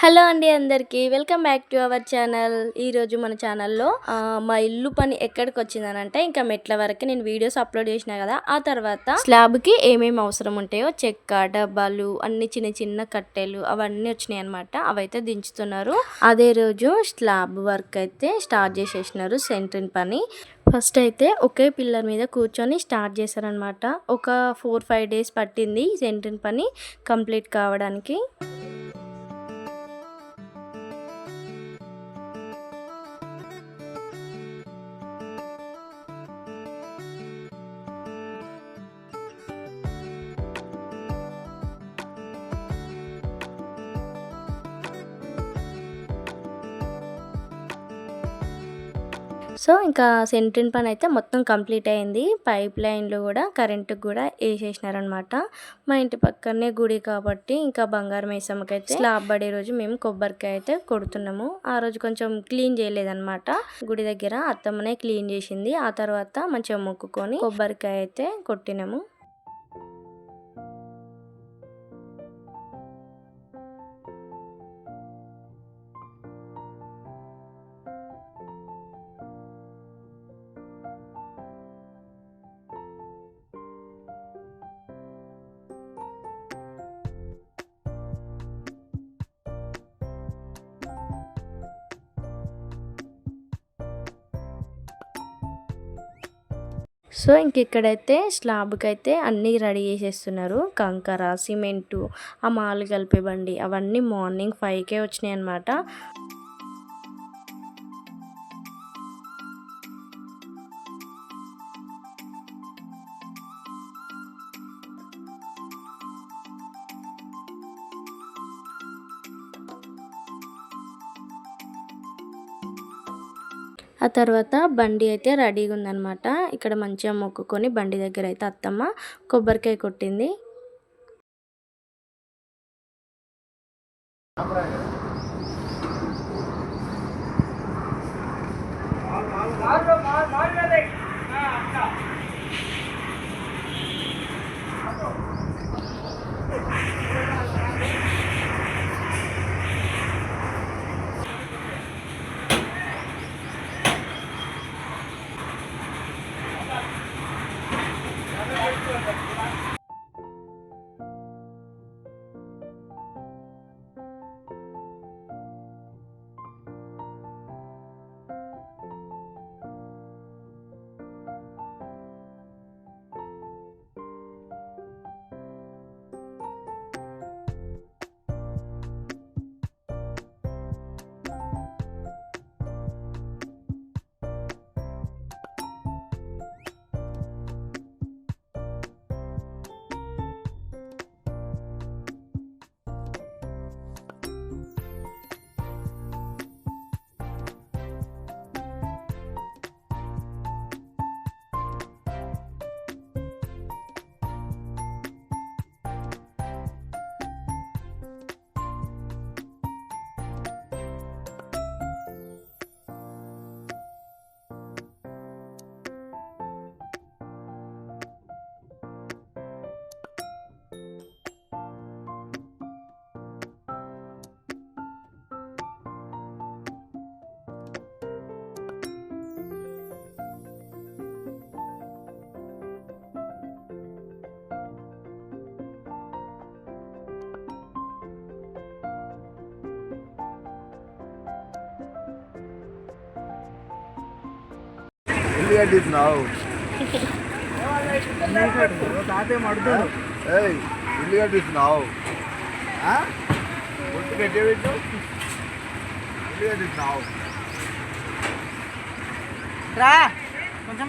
Hello అండి అందరికీ welcome back to our channel. ఈరోజు మన ఛానల్లో మా ఇల్లు పని ఎక్కడికి వచ్చిందనంటే ఇంకా మెట్ల వరకు నేను వీడియోస్ అప్లోడ్ చేసిన కదా. ఆ తర్వాత స్లాబ్కి ఏమేమి అవసరం ఉంటాయో చెక్క డబ్బాలు అన్ని చిన్న చిన్న కట్టెలు అవన్నీ వచ్చినాయి అనమాట. అవైతే దించుతున్నారు. అదే రోజు స్లాబ్ వర్క్ అయితే స్టార్ట్ చేసేసినారు. సెంట్రింగ్ పని ఫస్ట్ అయితే ఒకే పిల్లర్ మీద కూర్చొని స్టార్ట్ చేశారనమాట. ఒక 4-5 డేస్ పట్టింది సెంట్రింగ్ పని కంప్లీట్ కావడానికి. సో ఇంకా సెంట్రింగ్ పని అయితే మొత్తం కంప్లీట్ అయింది. పైప్ లైన్లు కూడా కరెంటుకి కూడా వేసేసినారనమాట. మా ఇంటి పక్కనే గుడి కాబట్టి ఇంకా బంగారం వేసామకైతే స్లాబ్ పడే రోజు మేము కొబ్బరికాయ అయితే కొడుతున్నాము. ఆ రోజు కొంచెం క్లీన్ చేయలేదన్నమాట. గుడి దగ్గర అత్తమ్మనే క్లీన్ చేసింది. ఆ తర్వాత మంచిగా మొక్కుకొని కొబ్బరికాయ అయితే కొట్టినాము. సో ఇంక ఇక్కడైతే స్లాబ్కి అయితే అన్నీ రెడీ చేసేస్తున్నారు. కంకర సిమెంటు ఆ మాలు కలిపే బండి అవన్నీ మార్నింగ్ 5కే వచ్చినాయి అనమాట. ఆ తర్వాత బండి అయితే రెడీగా ఉందనమాట. ఇక్కడ మంచిగా మొక్కుకొని బండి దగ్గర అయితే అత్తమ్మ కొబ్బరికాయ కొట్టింది. This now. Hey, look at this now. Huh? What to get it? Look at this now. Ra, కొంచెం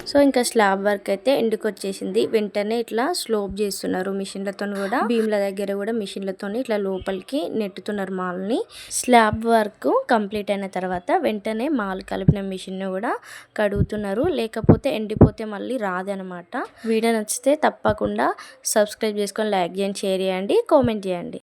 సో ఇంకా స్లాబ్ వర్క్ అయితే ఎండుకు వచ్చేసింది. వెంటనే ఇట్లా స్లోప్ చేస్తున్నారు మిషన్లతో కూడా, బీమ్ల దగ్గర కూడా మిషన్లతో ఇట్లా లోపలికి నెట్టుతున్నారు మాల్ని. స్లాబ్ వర్క్ కంప్లీట్ అయిన తర్వాత వెంటనే మాల్ కలిపిన మిషన్ కూడా కడుగుతున్నారు, లేకపోతే ఎండిపోతే మళ్ళీ రాదనమాట. వీడియో నచ్చితే తప్పకుండా సబ్స్క్రైబ్ చేసుకొని లైక్ చేయండి, షేర్ చేయండి, కామెంట్ చేయండి.